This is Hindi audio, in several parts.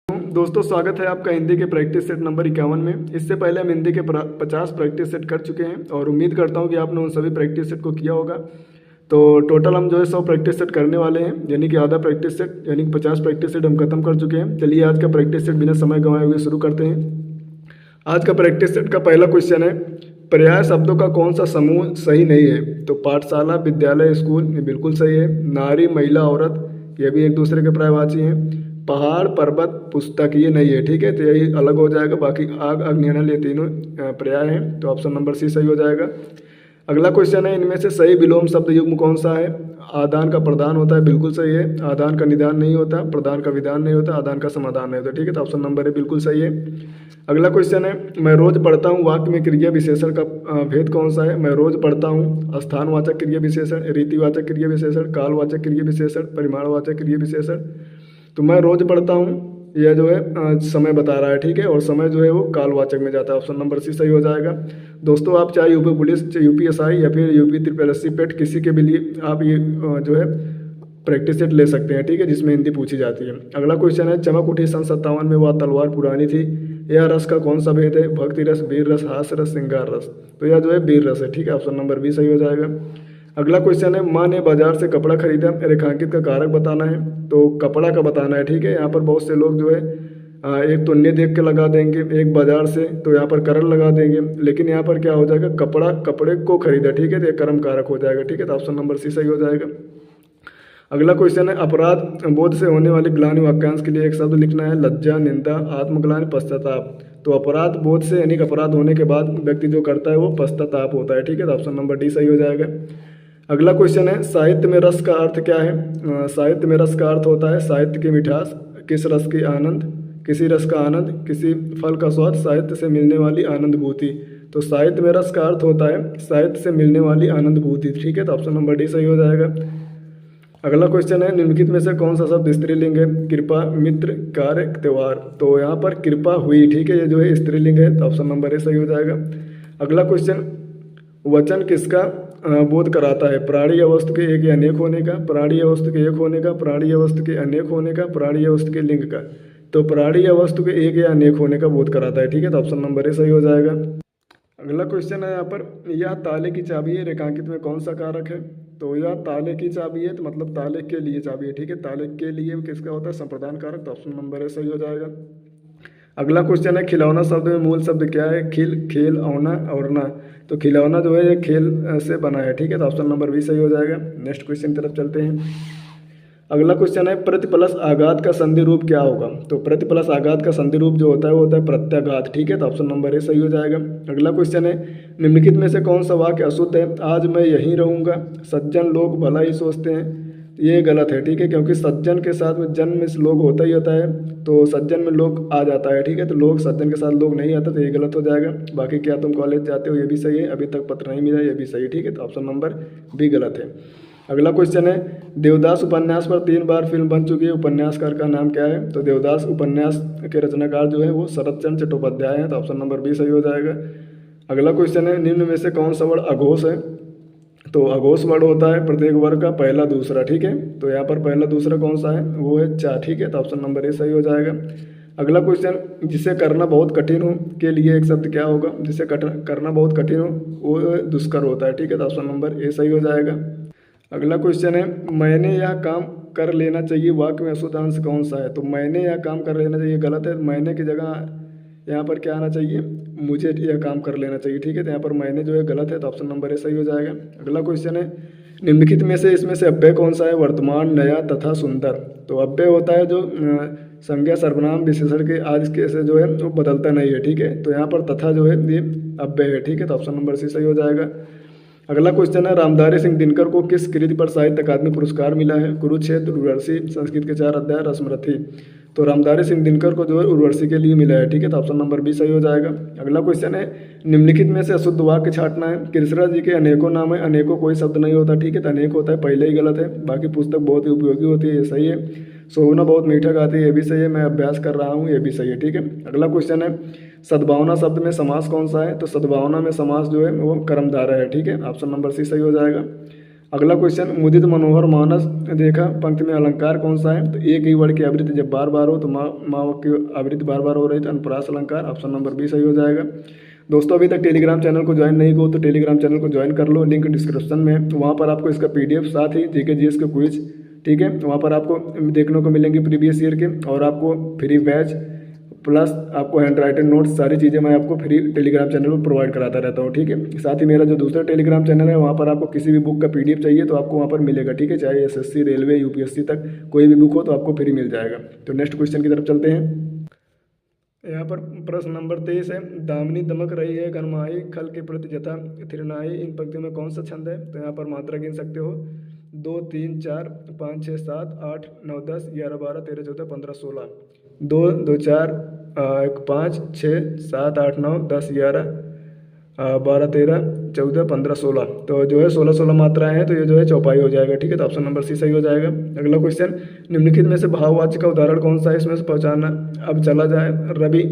दोस्तों, स्वागत है आपका हिंदी के प्रैक्टिस सेट नंबर 51 में। इससे पहले हम हिंदी के 50 प्रैक्टिस सेट कर चुके हैं और उम्मीद करता हूं कि आपने उन सभी प्रैक्टिस सेट को किया होगा। तो टोटल हम जो है 100 प्रैक्टिस सेट करने वाले हैं, यानी कि आधा प्रैक्टिस सेट यानी कि 50 प्रैक्टिस सेट हम खत्म कर चुके हैं। चलिए आज का प्रैक्टिस सेट बिना समय गंवाए हुए शुरू करते हैं। आज का प्रैक्टिस सेट का पहला क्वेश्चन है, पर्याय शब्दों का कौन सा समूह सही नहीं है? तो पाठशाला, विद्यालय, स्कूल, ये बिल्कुल सही है। नारी, महिला, औरत, ये भी एक दूसरे के पर्यायवाची हैं। पहाड़, पर्वत, पुस्तक, ये नहीं है, ठीक है, तो यही अलग हो जाएगा। बाकी आग, अग्नि, अनल, ये तीनों पर्याय हैं, तो ऑप्शन नंबर सी सही हो जाएगा। अगला क्वेश्चन है, इनमें से सही विलोम शब्द युग्म कौन सा है? आदान का प्रदान होता है, बिल्कुल सही है। आदान का निदान नहीं होता, प्रदान का विधान नहीं होता, आदान का समाधान नहीं होता, ठीक है, तो ऑप्शन नंबर है बिल्कुल सही है। अगला क्वेश्चन है, मैं रोज पढ़ता हूँ, वाक्य में क्रिया विशेषण का भेद कौन सा है? मैं रोज पढ़ता हूँ, स्थानवाचक क्रिया विशेषण, रीतिवाचक क्रिया विशेषण, कालवाचक क्रिया विशेषण, परिमाणवाचक क्रिया विशेषण। तो मैं रोज पढ़ता हूँ, यह जो है समय बता रहा है, ठीक है, और समय जो है वो कालवाचक में जाता है, ऑप्शन नंबर सी सही हो जाएगा। दोस्तों, आप चाहे यूपी पुलिस, यूपीएसआई या फिर यूपी ट्रिपल एस सी पेट, किसी के भी लिए आप ये जो है प्रैक्टिस सेट ले सकते हैं, ठीक है, जिसमें हिंदी पूछी जाती है। अगला क्वेश्चन है, चमक उठी सन 57 में वह तलवार पुरानी थी, यह रस का कौन सा भेद है? भक्ति रस, वीर रस, हास्य रस, श्रृंगार रस। तो यह जो है वीर रस है, ठीक है, ऑप्शन नंबर बी सही हो जाएगा। अगला क्वेश्चन है, माँ ने बाजार से कपड़ा खरीदा, रेखांकित का कारक बताना है। तो कपड़ा का बताना है, ठीक है। यहाँ पर बहुत से लोग जो है एक तो ने देख के लगा देंगे, एक बाजार से, तो यहाँ पर करण लगा देंगे, लेकिन यहाँ पर क्या हो जाएगा, कपड़ा, कपड़े को खरीदा, ठीक है, तो ये कर्म कारक हो जाएगा, ठीक है, तो ऑप्शन नंबर सी सही हो जाएगा। अगला क्वेश्चन है, अपराध बोध से होने वाली ग्लानि वाक्यांश के लिए एक शब्द लिखना है। लज्जा, निंदा, आत्मग्लानि, पश्चाताप। तो अपराध बोध से यानी कि अपराध होने के बाद व्यक्ति जो करता है वो पश्चाताप होता है, ठीक है, तो ऑप्शन नंबर डी सही हो जाएगा। अगला क्वेश्चन है, साहित्य में रस का अर्थ क्या है? साहित्य में रस का अर्थ होता है साहित्य की मिठास, किस रस की आनंद, किसी रस का आनंद, किसी फल का स्वाद, साहित्य से मिलने वाली आनंदभूति। तो साहित्य में रस का अर्थ होता है साहित्य से मिलने वाली आनंदभूति, ठीक है, तो ऑप्शन नंबर डी सही हो जाएगा। अगला क्वेश्चन है, निम्नलिखित में से कौन सा शब्द स्त्रीलिंग है? कृपा, मित्र, कार्य, त्योहार। तो यहाँ पर कृपा हुई, ठीक है, ये जो है स्त्रीलिंग है, तो ऑप्शन नंबर ए सही हो जाएगा। अगला क्वेश्चन, वचन किसका बोध कराता है? प्राणी या वस्तु के एक या अनेक होने का, प्राणी या वस्तु के एक होने का, प्राणी या वस्तु के अनेक होने का, प्राणी या वस्तु के लिंग का। तो प्राणी या वस्तु के एक या अनेक होने का बोध कराता है, ठीक है, तो ऑप्शन नंबर ए सही हो जाएगा। अगला क्वेश्चन है यहाँ पर, यह ताले की चाबी है, रेखांकित में कौन सा कारक है? तो यह ताले की चाबी है, तो मतलब ताले के लिए चाबी है, ठीक है, ताले के लिए किसका होता है? संप्रदान कारक, तो ऑप्शन नंबर ए सही हो जाएगा। अगला क्वेश्चन है, खिलौना शब्द में मूल शब्द क्या है? खिल, खेल, औना, औरना। तो खिलौना जो है ये खेल से बना है, ठीक है, तो ऑप्शन नंबर बी सही हो जाएगा। नेक्स्ट क्वेश्चन की तरफ चलते हैं। अगला क्वेश्चन है, प्रति प्लस आघात का संधि रूप क्या होगा? तो प्रति प्लस आघात का संधि रूप जो होता है वो होता है प्रत्याघात, ठीक है, तो ऑप्शन नंबर ए सही हो जाएगा। अगला क्वेश्चन है, निम्नलिखित में से कौन सा वाक्य अशुद्ध है? आज मैं यहीं रहूँगा, सज्जन लोग भला ही सोचते हैं, ये गलत है, ठीक है, क्योंकि सज्जन के साथ में जन्म में लोग होता ही होता है, तो सज्जन में लोग आ जाता है, ठीक है, तो लोग सज्जन के साथ लोग नहीं आता, तो ये गलत हो जाएगा। बाकी क्या तुम कॉलेज जाते हो, ये भी सही है, अभी तक पत्र नहीं मिला, ये भी सही है, ठीक है, तो ऑप्शन नंबर बी गलत है। अगला क्वेश्चन है, देवदास उपन्यास पर 3 बार फिल्म बन चुकी है, उपन्यासकार का नाम क्या है? तो देवदास उपन्यास के रचनाकार जो है वो शरत चंद्र चट्टोपाध्याय हैं, तो ऑप्शन नंबर बी सही हो जाएगा। अगला क्वेश्चन है, निम्न में से कौन सा वर्ड अघोष है? तो अघोष वर्ड होता है प्रत्येक वर्ग का पहला दूसरा, ठीक है, तो यहाँ पर पहला दूसरा कौन सा है? वो है चा, ठीक है, तो ऑप्शन नंबर ए सही हो जाएगा। अगला क्वेश्चन, जिसे करना बहुत कठिन हो के लिए एक शब्द क्या होगा? जिसे करना बहुत कठिन हो वो दुष्कर होता है, ठीक है, तो ऑप्शन नंबर ए सही हो जाएगा। अगला क्वेश्चन है, मैंने यह काम कर लेना चाहिए, वाक्य में अशुद्ध अंश कौन सा है? तो मैंने यह काम कर लेना चाहिए गलत है, मैंने की जगह यहाँ पर क्या आना चाहिए? मुझे यह काम कर लेना चाहिए, ठीक है, तो यहाँ पर मैंने जो है गलत है, तो ऑप्शन नंबर ए सही हो जाएगा। अगला क्वेश्चन है, निम्नलिखित में से इसमें से अव्यय कौन सा है? वर्तमान, नया तथा सुंदर। तो अव्यय होता है जो संज्ञा, सर्वनाम, विशेषण के आज के से जो है वो बदलता नहीं है, ठीक है, तो यहाँ पर तथा जो है ये अव्यय है, ठीक है, तो ऑप्शन नंबर सी सही हो जाएगा। अगला क्वेश्चन है, रामधारी सिंह दिनकर को किस कृति पर साहित्य अकादमी पुरस्कार मिला है? कुरुक्षेत्र, उर्वशी, संस्कृत के 4 अध्याय, रसमरथी। तो रामधारी सिंह दिनकर को जो है उर्वशी के लिए मिला है, ठीक है, तो ऑप्शन नंबर बी सही हो जाएगा। अगला क्वेश्चन है, निम्नलिखित में से अशुद्ध वाक्य छांटना है। कृष्णा जी के अनेकों नाम है, अनेकों कोई शब्द नहीं होता, ठीक है, तो अनेक होता है, पहले ही गलत है। बाकी पुस्तक बहुत ही उपयोगी होती है, ये सही है। सोना बहुत मीठा गाती है, ये भी सही है। मैं अभ्यास कर रहा हूँ, ये भी सही है, ठीक है। अगला क्वेश्चन है, सद्भावना शब्द में समास कौन सा है? तो सद्भावना में समास जो है वो कर्मधारय है, ठीक है, ऑप्शन नंबर सी सही हो जाएगा। अगला क्वेश्चन, मुदित मनोहर मानस देखा पंक्ति में अलंकार कौन सा है? तो एक ही वर्ड की आवृत्ति जब बार बार हो तो माँ की आवृत्ति बार बार हो रही तो अनुप्रास अलंकार, ऑप्शन नंबर बी सही हो जाएगा। दोस्तों अभी तक टेलीग्राम चैनल को ज्वाइन नहीं हो तो टेलीग्राम चैनल को ज्वाइन कर लो, लिंक डिस्क्रिप्शन में है। तो वहाँ पर आपको इसका PDF साथ ही जीके जीएस के क्विज, ठीक है, वहाँ पर आपको देखने को मिलेंगे प्रीवियस ईयर के, और आपको फ्री बैच प्लस आपको हैंड राइटेड नोट्स, सारी चीज़ें मैं आपको फ्री टेलीग्राम चैनल पर प्रोवाइड कराता रहता हूँ, ठीक है। साथ ही मेरा जो दूसरा टेलीग्राम चैनल है वहाँ पर आपको किसी भी बुक का PDF चाहिए तो आपको वहाँ पर मिलेगा, ठीक है, चाहे SSC, रेलवे, UPSC तक कोई भी बुक हो तो आपको फ्री मिल जाएगा। तो नेक्स्ट क्वेश्चन की तरफ चलते हैं। यहाँ पर प्रश्न नंबर 23 है, दामिनी दमक रही है गनमाही खल के प्रति जथा थिरनाही, इन पंक्तियों में कौन सा छंद है? तो यहाँ पर मात्रा गिन सकते हो, 2 3 4 5 6 7 8 9 10 11 12 13 14 15 16, 2 2 4 1 5 6 7 8 9 10 11 12 13 14 15 16, तो जो है 16 मात्राएं हैं, तो ये जो है चौपाई हो जाएगा, ठीक है। तो ऑप्शन नंबर सी सही हो जाएगा। अगला क्वेश्चन, निम्नलिखित में से भाववाच्य का उदाहरण कौन सा है? इसमें से पहचानना। अब चला जाए, रवि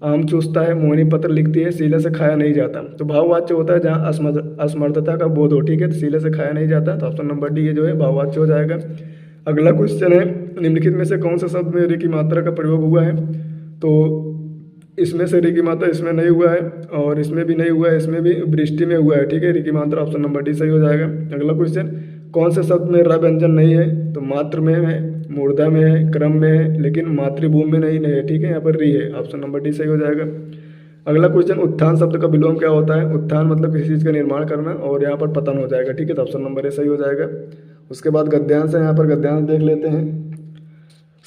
आम चूसता है, मोहिनी पत्र लिखती है, सीले से खाया नहीं जाता। तो भाववाच्य होता है जहाँ असमर्थता का बोध हो, ठीक है, तो सीले से खाया नहीं जाता, तो ऑप्शन नंबर डी ये जो है भाववाच्य हो जाएगा। अगला क्वेश्चन है, निम्नलिखित में से कौन सा शब्द में री की मात्रा का प्रयोग हुआ है? तो इसमें से री की मात्रा इसमें नहीं हुआ है, और इसमें भी नहीं हुआ है, इसमें भी वृष्टि में हुआ है, ठीक है, री की मात्रा ऑप्शन नंबर डी सही हो जाएगा। अगला क्वेश्चन, कौन से शब्द में र व्यंजन नहीं है? तो मात्र में है, मूर्धा में है, क्रम में है, लेकिन मातृभूमि में नहीं है, ठीक है, यहाँ पर री है, ऑप्शन नंबर डी सही हो जाएगा। अगला क्वेश्चन, उत्थान शब्द का विलोम क्या होता है? उत्थान मतलब किसी चीज़ का निर्माण करना, और यहाँ पर पतन हो जाएगा, ठीक है, तो ऑप्शन नंबर ए सही हो जाएगा। उसके बाद गद्यांश है, यहाँ पर गद्यांश देख लेते हैं।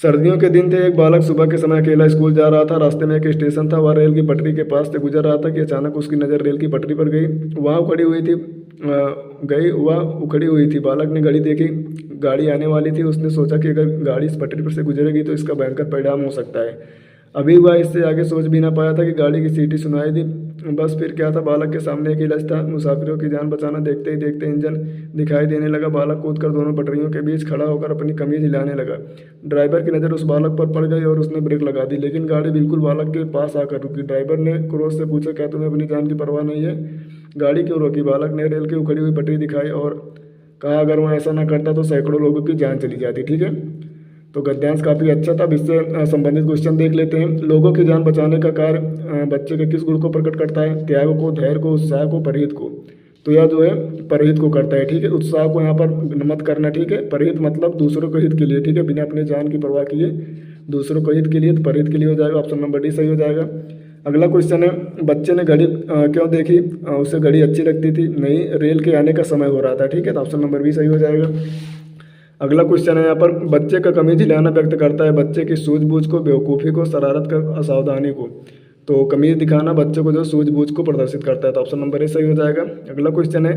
सर्दियों के दिन थे, एक बालक सुबह के समय अकेला स्कूल जा रहा था। रास्ते में एक स्टेशन था, वह रेल की पटरी के पास से गुजर रहा था कि अचानक उसकी नज़र रेल की पटरी पर गई। वह उखड़ी हुई थी। बालक ने घड़ी देखी, गाड़ी आने वाली थी। उसने सोचा कि अगर गाड़ी इस पटरी पर से गुजरेगी तो इसका भयंकर परिणाम हो सकता है। अभी वह इससे आगे सोच भी ना पाया था कि गाड़ी की सीटी सुनाई दी। बस फिर क्या था, बालक के सामने एक इलाज था, मुसाफिरों की जान बचाना। देखते ही देखते इंजन दिखाई देने लगा। बालक कूदकर दोनों पटरियों के बीच खड़ा होकर अपनी कमीज हिलाने लगा। ड्राइवर की नज़र उस बालक पर पड़ गई और उसने ब्रेक लगा दी, लेकिन गाड़ी बिल्कुल बालक के पास आकर रुकी। ड्राइवर ने क्रोध से पूछा, क्या तुम्हें अपनी जान की परवाह नहीं है? गाड़ी क्यों रोकी? बालक ने रेल की उखड़ी हुई पटरी दिखाई और कहा, अगर मैं ऐसा ना करता तो सैकड़ों लोगों की जान चली जाती, ठीक है। तो गद्यांश काफ़ी अच्छा था। अब इससे संबंधित क्वेश्चन देख लेते हैं। लोगों की जान बचाने का कार्य बच्चे के किस गुण को प्रकट करता है? त्याग को, धैर्य को, उत्साह को, परहित को। तो यह जो है परहित को करता है, ठीक है। उत्साह को यहाँ पर मत करना, ठीक है। परहित मतलब दूसरों के हित के लिए, ठीक है, बिना अपने जान की परवाह किए दूसरों को हित के लिए, तो परहित के लिए हो जाएगा, ऑप्शन नंबर डी सही हो जाएगा। अगला क्वेश्चन है, बच्चे ने घड़ी क्यों देखी? उसे घड़ी अच्छी लगती थी? नहीं, रेल के आने का समय हो रहा था, ठीक है, तो ऑप्शन नंबर बी सही हो जाएगा। अगला क्वेश्चन है यहाँ पर, बच्चे का कमीज हिलाना व्यक्त करता है बच्चे की सूझबूझ को, बेवकूफ़ी को, शरारत का, असावधानी को। तो कमीज दिखाना बच्चे को जो सूझबूझ को प्रदर्शित करता है, तो ऑप्शन नंबर ए सही हो जाएगा। अगला क्वेश्चन है,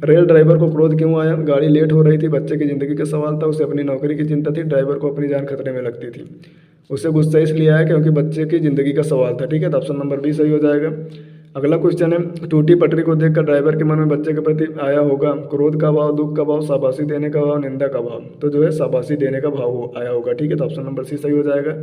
रेल ड्राइवर को क्रोध क्यों आया? गाड़ी लेट हो रही थी, बच्चे की ज़िंदगी का सवाल था, उसे अपनी नौकरी की चिंता थी, ड्राइवर को अपनी जान खतरे में लगती थी। उसे गुस्सा इसलिए आया क्योंकि बच्चे की ज़िंदगी का सवाल था, ठीक है, तो ऑप्शन नंबर बी सही हो जाएगा। अगला क्वेश्चन है, टूटी पटरी को देखकर ड्राइवर के मन में बच्चे के प्रति आया होगा क्रोध का भाव, दुख का भाव, शाबाशी देने का भाव, निंदा का भाव। तो जो है शाबाशी देने का भाव आया होगा, ठीक है, तो ऑप्शन नंबर सी सही हो जाएगा।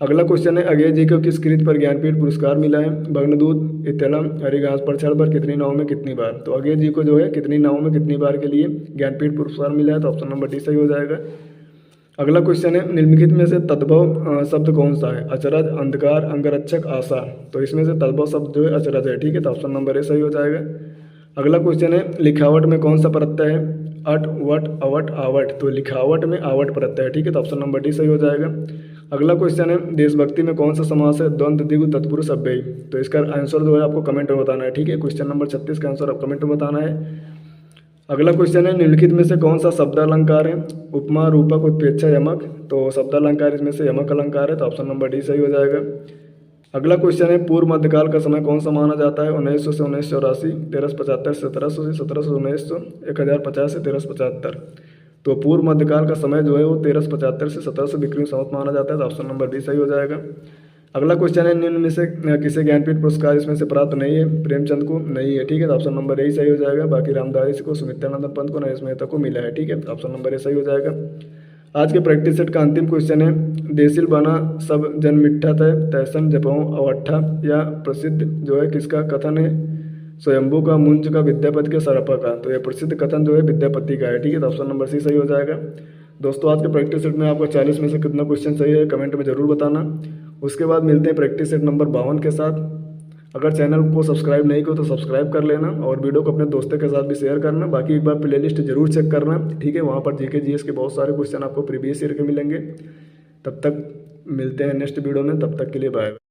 अगला क्वेश्चन है, अगेय जी को किस कृति पर ज्ञानपीठ पुरस्कार मिला है? भग्नदूत, इत्यलम, हरी घास पर चढ़ पर, कितनी नाव में कितनी बार। तो अगेय जी को जो है कितनी नाव में कितनी बार के लिए ज्ञानपीठ पुरस्कार मिला है, तो ऑप्शन नंबर डी सही हो जाएगा। अगला क्वेश्चन है, निम्नलिखित में से तद्भव शब्द कौन सा है? अचरज, अंधकार, अंगरक्षक, आशा। तो इसमें से तद्भव शब्द जो है अचरज है, ठीक है, तो ऑप्शन नंबर ए सही हो जाएगा। अगला क्वेश्चन है, लिखावट में कौन सा प्रत्यय है? अट, वट, अवट, आवट। तो लिखावट में आवट प्रत्यय है, ठीक है, तो ऑप्शन नंबर डी सही हो जाएगा। अगला क्वेश्चन है, देशभक्ति में कौन सा समास है? द्वंद्व, द्विगु, तत्पुरुष, अव्ययी। तो इसका आंसर जो है आपको कमेंट में बताना है, ठीक है, क्वेश्चन नंबर 36 का आंसर आप कमेंट में बताना है। अगला क्वेश्चन है, निम्नलिखित में से कौन सा शब्दालंकार है? उपमा, रूपक, उत्प्रेक्षा, यमक। तो शब्दालंकार इसमें से यमक अलंकार है, तो ऑप्शन नंबर डी सही हो जाएगा। अगला क्वेश्चन है, पूर्व मध्यकाल का समय कौन सा माना जाता है? 1900 से 1984, 1375 से 1700 से 1700 1900, 1050 से 1375। तो पूर्व मध्यकाल का समय जो है वो 1375 से 1700 विक्रम संवत माना जाता है, तो ऑप्शन नंबर डी सही हो जाएगा। अगला क्वेश्चन है, निम्न में से किसे ज्ञानपीठ पुरस्कार इसमें से प्राप्त नहीं है? प्रेमचंद को नहीं है, ठीक है, तो ऑप्शन नंबर ए सही हो जाएगा। बाकी रामधारी को, सुमित्रानंद पंत को, नरेश मेहता को मिला है, ठीक है, तो ऑप्शन नंबर ए सही हो जाएगा। आज के प्रैक्टिस सेट का अंतिम क्वेश्चन है, देसिल बना सब जन मिठ्ठा तय तैसन जपऊ अवट्ठा, या प्रसिद्ध जो है किसका कथन है? स्वयंभू का, मुंज का, विद्यापति के, सरपा का। तो यह प्रसिद्ध कथन जो है विद्यापति का है। ठीक है, तो ऑप्शन नंबर सी सही हो जाएगा। दोस्तों आज के प्रैक्टिस सेट में आपका 40 में से कितना क्वेश्चन सही है कमेंट में ज़रूर बताना। उसके बाद मिलते हैं प्रैक्टिस सेट नंबर 52 के साथ। अगर चैनल को सब्सक्राइब नहीं किया तो सब्सक्राइब कर लेना और वीडियो को अपने दोस्तों के साथ भी शेयर करना। बाकी एक बार प्लेलिस्ट जरूर चेक करना। ठीक है, वहाँ पर जीके जीएस के बहुत सारे क्वेश्चन आपको प्रीवियस ईयर के मिलेंगे। तब तक मिलते हैं नेक्स्ट वीडियो में, तब तक के लिए बाय।